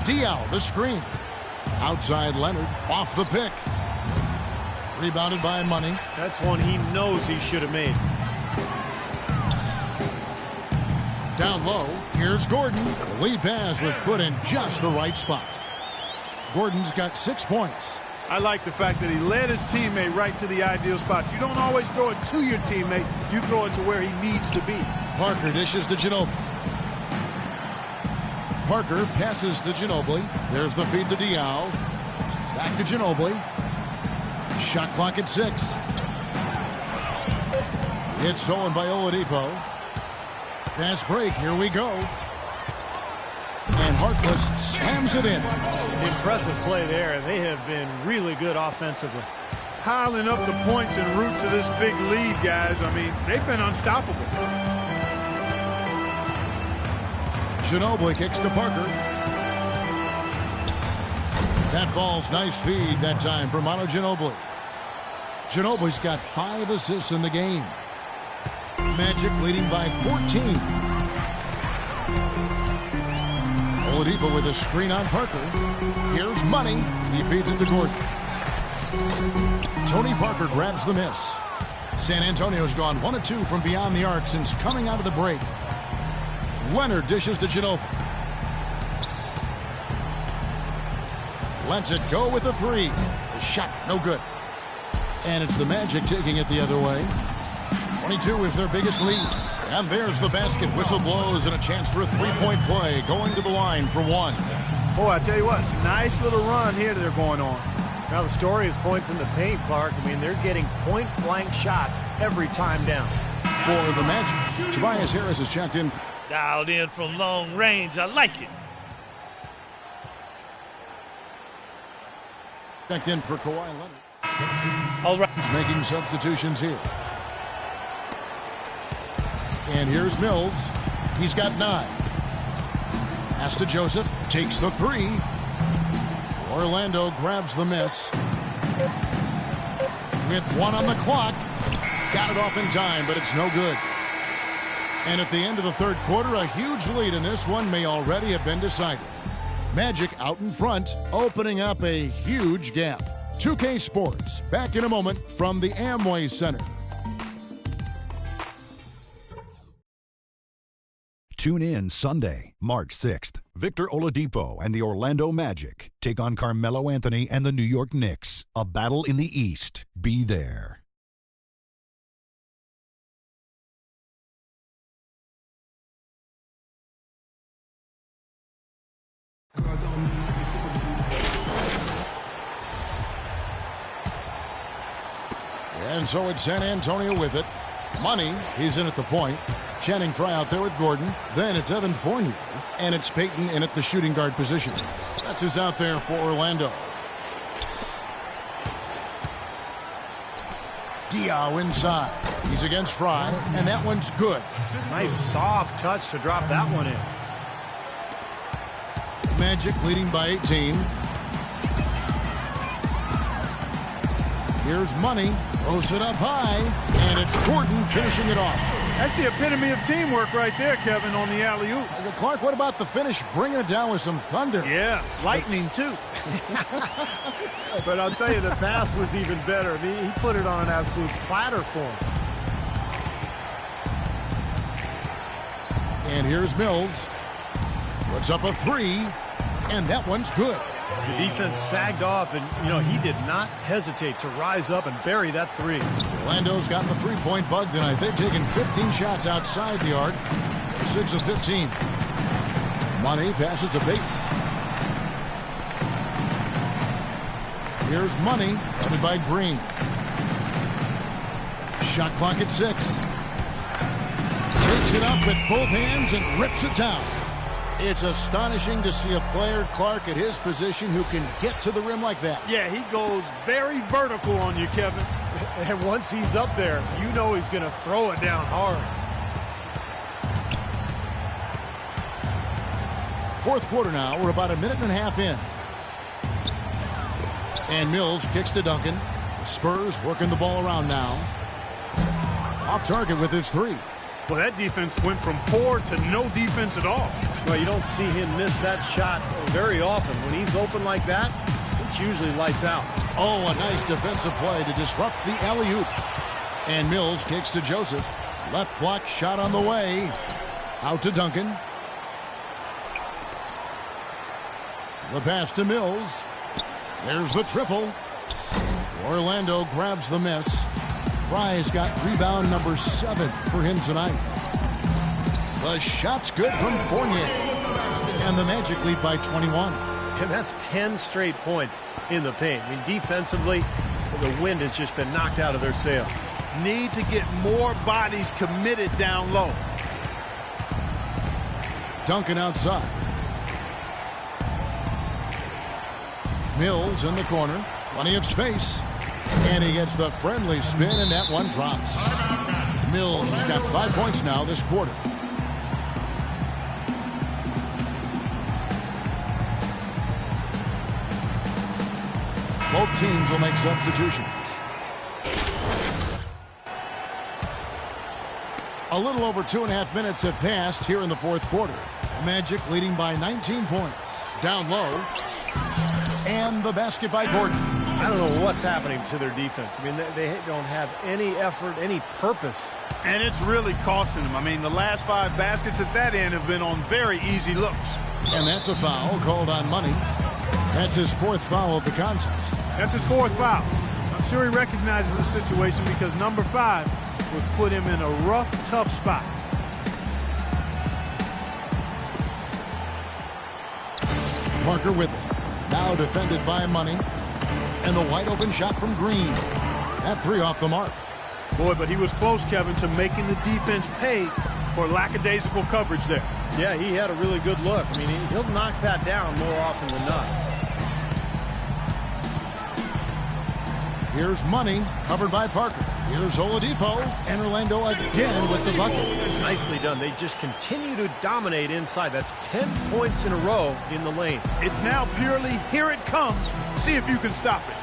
Diaw, the screen. Outside Leonard, off the pick. Rebounded by Money. That's one he knows he should have made. Down low, here's Gordon. The lead pass was put in just the right spot. Gordon's got 6 points. I like the fact that he led his teammate right to the ideal spot. You don't always throw it to your teammate. You throw it to where he needs to be. Parker dishes to Ginobili. Parker passes to Ginobili. There's the feed to Diaw. Back to Ginobili. Shot clock at 6. It's stolen by Oladipo. Fast break. Here we go. And Harkless slams it in. Impressive play there. They have been really good offensively. Piling up the points en route to this big lead, guys. I mean, they've been unstoppable. Ginobili kicks to Parker. That falls. Nice feed that time from Manu Ginobili. Ginobili's got 5 assists in the game. Magic leading by 14. Oladipo with a screen on Parker. Here's Money. He feeds it to Gordon. Tony Parker grabs the miss. San Antonio's gone 1 of 2 from beyond the arc since coming out of the break. Leonard dishes to Ginobili. Lets it go with a 3. The shot, no good. And it's the Magic taking it the other way. 22 is their biggest lead. And there's the basket. Whistle blows and a chance for a 3-point play. Going to the line for 1. Boy, I tell you what, nice little run here they're going on. Now the story is points in the paint, Clark. I mean, they're getting point-blank shots every time down. For the Magic, Tobias Harris is checked in. Dialed in from long range. I like it. Checked in for Kawhi Leonard. All right. He's making substitutions here. And here's Mills. He's got 9. Pass to Joseph. Takes the 3. Orlando grabs the miss. With 1 on the clock. Got it off in time, but it's no good. And at the end of the third quarter, a huge lead in this one may already have been decided. Magic out in front, opening up a huge gap. 2K Sports, back in a moment from the Amway Center. Tune in Sunday, March 6th. Victor Oladipo and the Orlando Magic take on Carmelo Anthony and the New York Knicks. A battle in the East. Be there. And so it's San Antonio with it. Money, he's in at the point. Channing Frye out there with Gordon. Then it's Evan Fournier. And it's Peyton in at the shooting guard position. That's who's out there for Orlando. Diaw inside. He's against Frye, and that one's good. Nice soft touch to drop that one in. Magic leading by 18. Here's Money. Throws it up high, and it's Gordon finishing it off. That's the epitome of teamwork right there, Kevin, on the alley-oop. Clark, what about the finish? Bringing it down with some thunder. Yeah, lightning, too. But I'll tell you, the pass was even better. I mean, he put it on an absolute platter for him. And here's Mills. Puts up a three, and that one's good. The defense sagged off, and, he did not hesitate to rise up and bury that three. Orlando's gotten the three-point bug tonight. They've taken 15 shots outside the arc. 6 of 15. Money passes to Peyton. Here's Money, covered by Green. Shot clock at 6. Takes it up with both hands and rips it down. It's astonishing to see a player, Clark, at his position who can get to the rim like that. Yeah, he goes very vertical on you, Kevin. And once he's up there, you know he's going to throw it down hard. Fourth quarter now. We're about a minute and a half in. And Mills kicks to Duncan. The Spurs working the ball around now. Off target with his three. Well, that defense went from poor to no defense at all. Well, you don't see him miss that shot very often. When he's open like that, it's usually lights out. Oh, a nice defensive play to disrupt the alley-oop. And Mills kicks to Joseph. Left block shot on the way. Out to Duncan. The pass to Mills. There's the triple. Orlando grabs the miss. Frye's got rebound number 7 for him tonight. The shot's good from Fournier. And the Magic lead by 21. And that's 10 straight points in the paint. I mean, defensively, the wind has just been knocked out of their sails. Need to get more bodies committed down low. Duncan outside. Mills in the corner. Plenty of space. And he gets the friendly spin, and that one drops. Mills has got 5 points now this quarter. Both teams will make substitutions. A little over 2.5 minutes have passed here in the fourth quarter. Magic leading by 19 points. Down low. And the basket by Gordon. I don't know what's happening to their defense. I mean, they don't have any effort, any purpose. And it's really costing them. I mean, the last 5 baskets at that end have been on very easy looks. And that's a foul called on Money. That's his 4th foul of the contest. That's his 4th foul. I'm sure he recognizes the situation because number 5 would put him in a rough, tough spot. Parker with it. Now defended by Money. And the wide open shot from Green. That 3 off the mark. Boy, but he was close, Kevin, to making the defense pay for lackadaisical coverage there. Yeah, he had a really good look. I mean, he'll knock that down more often than not. Here's Money, covered by Parker. Here's Oladipo, and Orlando again with the bucket. Nicely done. They just continue to dominate inside. That's 10 points in a row in the lane. It's now purely, here it comes. See if you can stop it.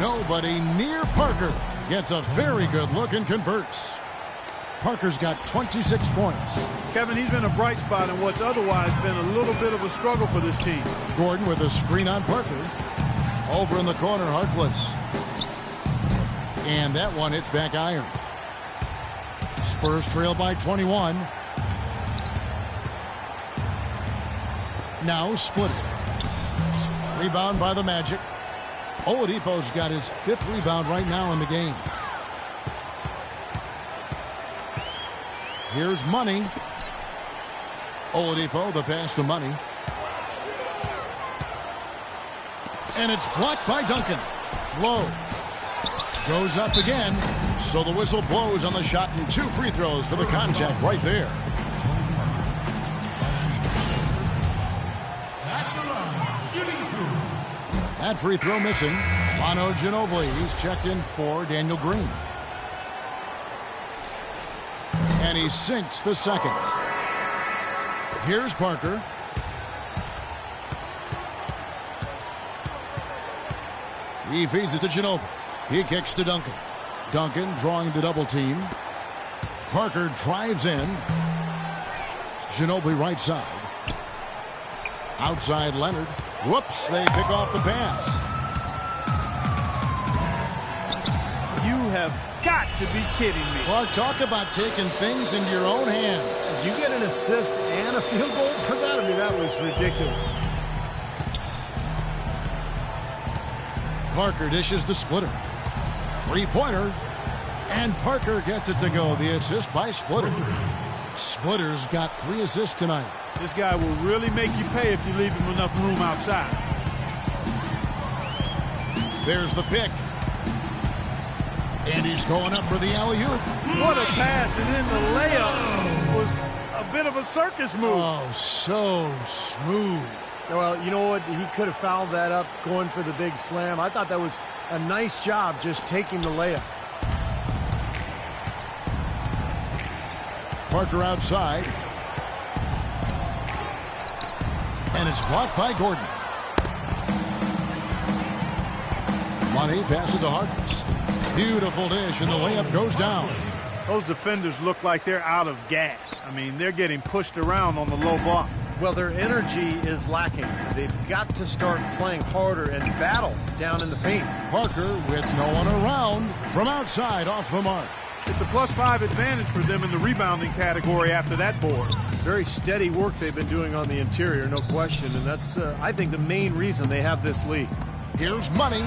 Nobody near Parker. Gets a very good look and converts. Parker's got 26 points. Kevin, he's been a bright spot in what's otherwise been a little bit of a struggle for this team. Gordon with a screen on Parker. Over in the corner, Harkless. And that one hits back iron. Spurs trail by 21. Now split it. Rebound by the Magic. Oladipo's got his 5th rebound right now in the game. Here's Money. Oladipo, the pass to Money. And it's blocked by Duncan. Low. Goes up again. So the whistle blows on the shot and 2 free throws for the contact right there. That free throw missing. Manu Ginobili, he's checked in for Daniel Green. And he sinks the second. Here's Parker. He feeds it to Ginobili. He kicks to Duncan. Duncan drawing the double team. Parker drives in. Ginobili right side. Outside Leonard. Whoops, they pick off the pass. You have got to be kidding me. Clark, talk about taking things into your own hands. You get an assist and a field goal for that? I mean, that was ridiculous. Parker dishes to Splitter. 3-pointer. And Parker gets it to go. The assist by Splitter. Splitter's got 3 assists tonight. This guy will really make you pay if you leave him enough room outside. There's the pick. And he's going up for the alley-oop. What a pass, and then the layup was a bit of a circus move. Oh, so smooth. Well, you know what? He could have fouled that up going for the big slam. I thought that was a nice job just taking the layup. Parker outside. And it's blocked by Gordon. Money passes to Harkless. Beautiful dish, and the layup goes down. Those defenders look like they're out of gas. I mean, they're getting pushed around on the low block. Well, their energy is lacking. They've got to start playing harder and battle down in the paint. Parker with no one around from outside off the mark. It's a +5 advantage for them in the rebounding category after that board. Very steady work they've been doing on the interior, no question. And that's, I think, the main reason they have this lead. Here's Money.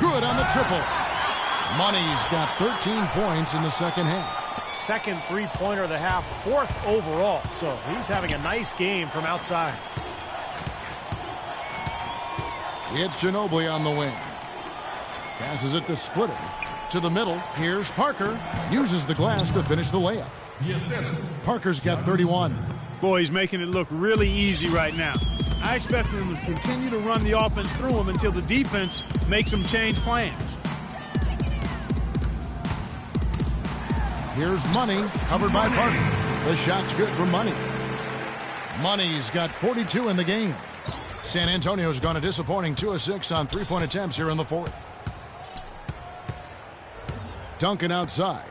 Good on the triple. Money's got 13 points in the second half. Second 3-pointer of the half, 4th overall. So he's having a nice game from outside. It's Ginobili on the wing. Passes it to Splitter. To the middle. Here's Parker. Uses the glass to finish the layup. Yes. Parker's got 31. Boy, he's making it look really easy right now. I expect them to continue to run the offense through him until the defense makes them change plans. Here's Money, covered by Parker. The shot's good for Money. Money's got 42 in the game. San Antonio's gone a disappointing 2 of 6 on 3-point attempts here in the 4th. Duncan outside.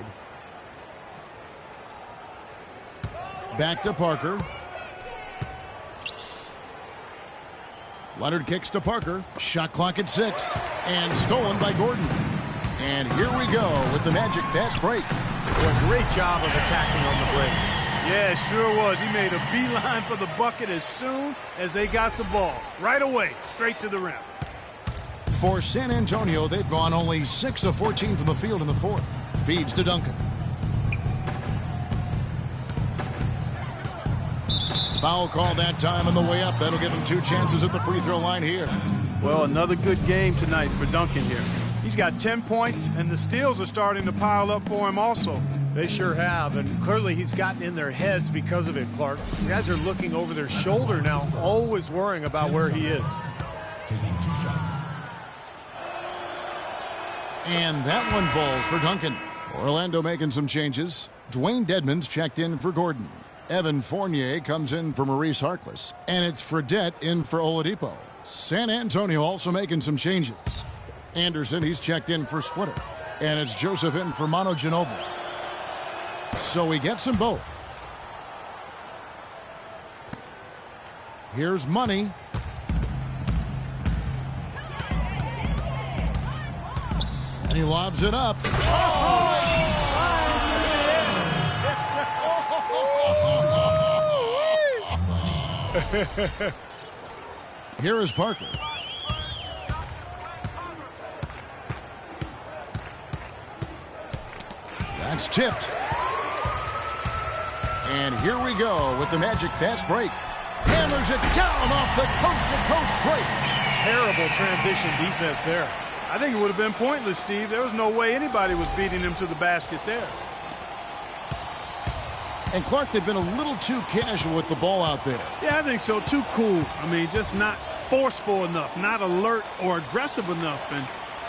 Back to Parker. Leonard kicks to Parker. Shot clock at 6. And stolen by Gordon. And here we go with the Magic fast break. Well, great job of attacking on the break. Yeah, it sure was. He made a beeline for the bucket as soon as they got the ball. Right away, straight to the rim. For San Antonio, they've gone only 6 of 14 from the field in the 4th. Feeds to Duncan. Foul call that time on the way up. That'll give him 2 chances at the free throw line here. Well, another good game tonight for Duncan here. He's got 10 points, and the steals are starting to pile up for him also. They sure have, and clearly he's gotten in their heads because of it, Clark. The guys are looking over their shoulder now, always worrying about where he is. And that one falls for Duncan. Orlando making some changes. Dwayne Dedmon's checked in for Gordon. Evan Fournier comes in for Maurice Harkless. And it's Fredette in for Oladipo. San Antonio also making some changes. Anderson, he's checked in for Splitter. And it's Joseph in for Manu Ginobili. So he gets them both. Here's Money. And he lobs it up. Here is Parker. That's tipped. And here we go with the Magic fast break. Hammers it down off the coast-to-coast break. Terrible transition defense there. I think it would have been pointless, Steve. There was no way anybody was beating him to the basket there. And Clark, they've been a little too casual with the ball out there. Yeah, I think so. Too cool. I mean, just not forceful enough, not alert or aggressive enough, and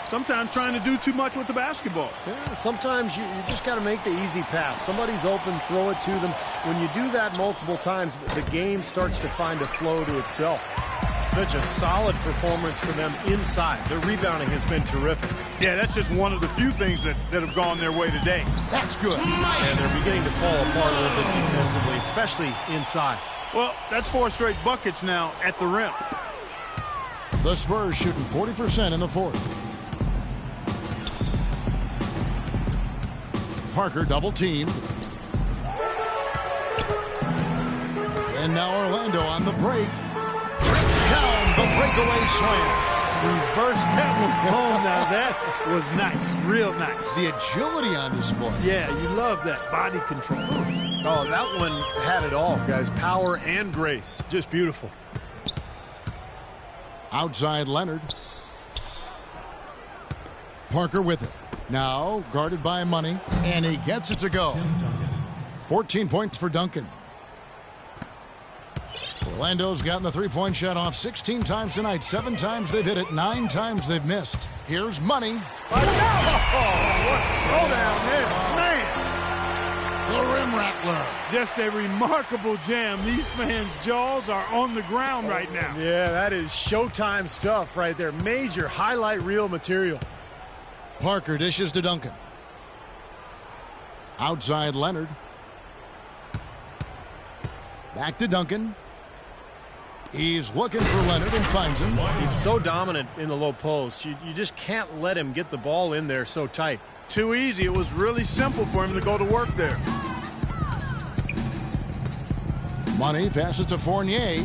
sometimes trying to do too much with the basketball. Yeah, sometimes you just got to make the easy pass. Somebody's open, throw it to them. When you do that multiple times, the game starts to find a flow to itself. Such a solid performance for them inside. Their rebounding has been terrific. Yeah, that's just one of the few things that have gone their way today. That's good. And they're beginning to fall apart a little bit defensively, especially inside. Well, that's 4 straight buckets now at the rim. The Spurs shooting 40% in the fourth. Parker double teamed. And now Orlando on the break. Trips down the breakaway slam. Reverse that one home. Now that was nice, real nice. The agility on display. Yeah, you love that body control. Oh, that one had it all, guys. Power and grace. Just beautiful. Outside Leonard. Parker with it. Now guarded by Money, and he gets it to go. 14 points for Duncan. Orlando's gotten the three-point shot off 16 times tonight. 7 times they've hit it, 9 times they've missed. Here's Money. Watch out! What throw down there, man! The rim rattler. Just a remarkable jam. These fans' jaws are on the ground right now. Yeah, that is Showtime stuff right there. Major highlight reel material. Parker dishes to Duncan. Outside Leonard. Back to Duncan. He's looking for Leonard and finds him. He's so dominant in the low post. You just can't let him get the ball in there so tight. Too easy. It was really simple for him to go to work there. Money passes to Fournier.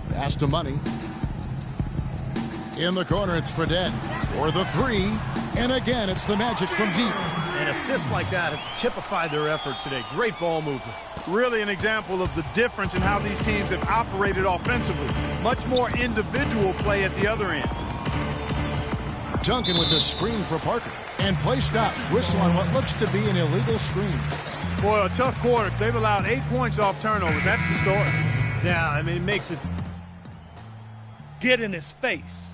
Pass to Money. In the corner, it's Fredette for the three. And again, it's the Magic from deep. And assists like that have typified their effort today. Great ball movement. Really an example of the difference in how these teams have operated offensively. Much more individual play at the other end. Duncan with the screen for Parker. And play stops. Whistle on what looks to be an illegal screen. Boy, a tough quarter. They've allowed 8 points off turnovers. That's the story. Yeah, I mean, it makes it. Get in his face.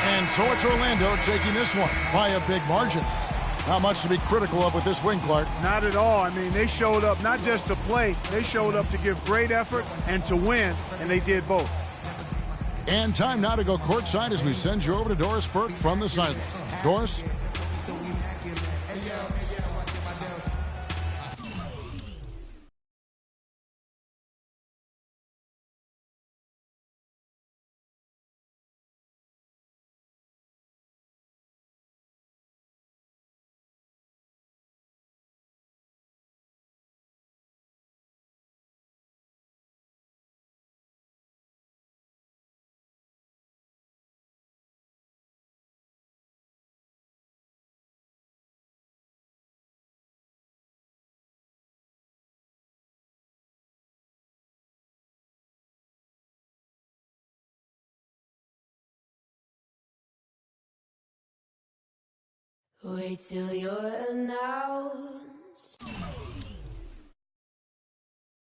And so it's Orlando taking this one by a big margin. Not much to be critical of with this win, Clark. Not at all. I mean, they showed up not just to play. They showed up to give great effort and to win, and they did both. And time now to go courtside as we send you over to Doris Burke from the sideline. Doris? Wait till you're announced.